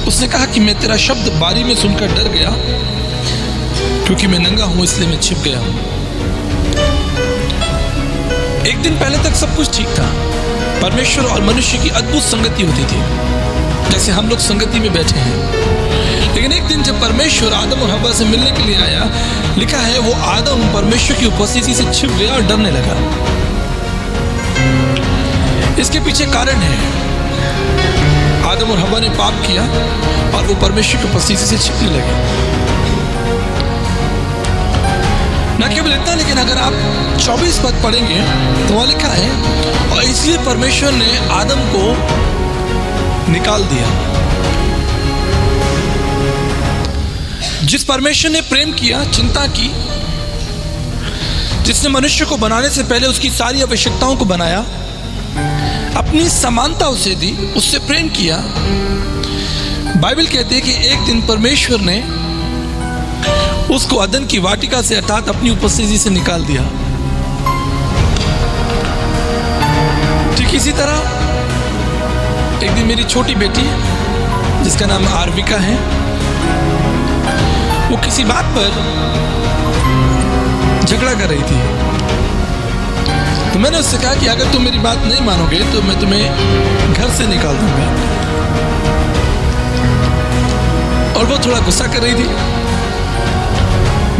उसने कहा कि मैं तेरा शब्द बारी में सुनकर डर गया, क्योंकि मैं नंगा हूं इसलिए मैं छिप गया हूं। एक दिन पहले तक सब कुछ ठीक था। परमेश्वर और मनुष्य की अद्भुत संगति होती थी, जैसे हम लोग संगति में बैठे हैं। लेकिन एक दिन जब परमेश्वर आदम और हव्वा से मिलने के लिए आया, लिखा है वो आदम परमेश्वर की उपस्थिति से छिप गया और डरने लगा। इसके पीछे कारण है, आदम और हव्वा ने पाप किया और वो परमेश्वर की उपस्थिति से छिपने लगे। न केवल इतना, लेकिन अगर आप 24 पद पढ़ेंगे तो वहां लिखा है, और इसलिए परमेश्वर ने आदम को निकाल दिया। जिस परमेश्वर ने प्रेम किया, चिंता की, जिसने मनुष्य को बनाने से पहले उसकी सारी आवश्यकताओं को बनाया, अपनी समानता उसे दी, उससे प्रेम किया, बाइबल कहती है कि एक दिन परमेश्वर ने उसको अदन की वाटिका से अर्थात अपनी उपस्थिति से निकाल दिया। ठीक इसी तरह एक दिन मेरी छोटी बेटी, जिसका नाम आरविका है, वो किसी बात पर झगड़ा कर रही थी। तो मैंने उससे कहा कि अगर तुम मेरी बात नहीं मानोगे तो मैं तुम्हें घर से निकाल दूंगा। और वो थोड़ा गुस्सा कर रही थी।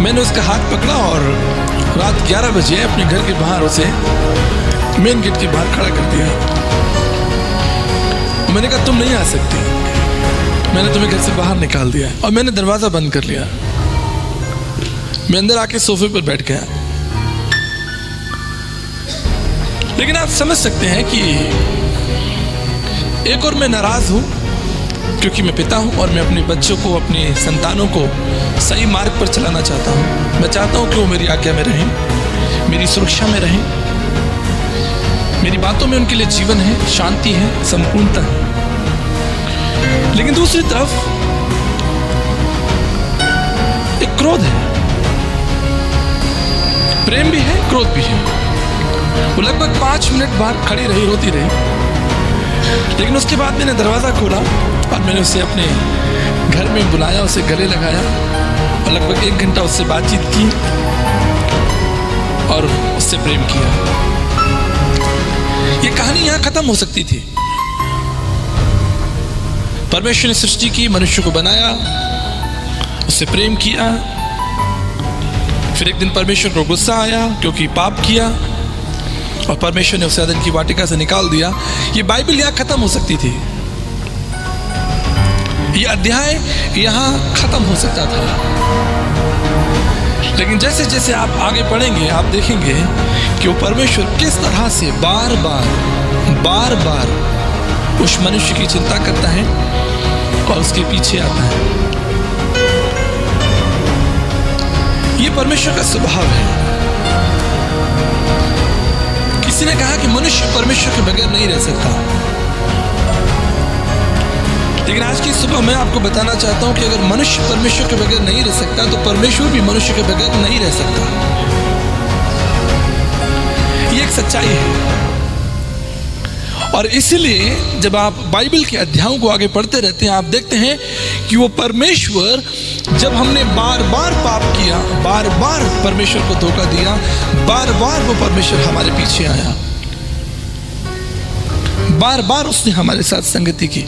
मैंने उसका हाथ पकड़ा और रात 11 बजे अपने घर के बाहर उसे मेन गेट के बाहर खड़ा कर दिया। मैंने कहा तुम नहीं आ सकती, मैंने तुम्हें घर से बाहर निकाल दिया। और मैंने दरवाजा बंद कर लिया। मैं अंदर आके सोफे पर बैठ गया। लेकिन आप समझ सकते हैं कि एक और मैं नाराज हूं, क्योंकि मैं पिता हूं और मैं अपने बच्चों को, अपने संतानों को सही मार्ग पर चलाना चाहता हूं। मैं चाहता हूं कि वो मेरी आज्ञा में रहें, मेरी सुरक्षा में रहें, मेरी बातों में उनके लिए जीवन है, शांति है, संपूर्णता है। लेकिन दूसरी तरफ एक क्रोध है, प्रेम भी है, क्रोध भी है। वो लगभग 5 मिनट बाहर खड़ी रही, रोती रही। लेकिन उसके बाद मैंने दरवाजा खोला और मैंने उसे अपने घर में बुलाया, उसे गले लगाया और लगभग 1 घंटा उससे बातचीत की और उससे प्रेम किया। ये कहानी यहां खत्म हो सकती थी। परमेश्वर ने सृष्टि की, मनुष्य को बनाया, उससे प्रेम किया। फिर एक दिन परमेश्वर को गुस्सा आया क्योंकि पाप किया और परमेश्वर ने उसे अदन की वाटिका से निकाल दिया। ये बाइबल यहां खत्म हो सकती थी, ये अध्याय यहां खत्म हो सकता था। लेकिन जैसे जैसे आप आगे पढ़ेंगे आप देखेंगे कि वो परमेश्वर किस तरह से बार बार उस मनुष्य की चिंता करता है और उसके पीछे आता है। ये परमेश्वर का स्वभाव है। किसी ने कहा कि मनुष्य परमेश्वर के बगैर नहीं रह सकता, लेकिन आज की सुबह मैं आपको बताना चाहता हूं कि अगर मनुष्य परमेश्वर के बगैर नहीं रह सकता तो परमेश्वर भी मनुष्य के बगैर नहीं रह सकता। ये एक सच्चाई है। और इसलिए जब आप बाइबल के अध्यायों को आगे पढ़ते रहते हैं, आप देखते हैं कि वो परमेश्वर, जब हमने बार बार पाप किया, बार बार परमेश्वर को धोखा दिया, बार बार वो परमेश्वर हमारे पीछे आया, बार बार उसने हमारे साथ संगति की।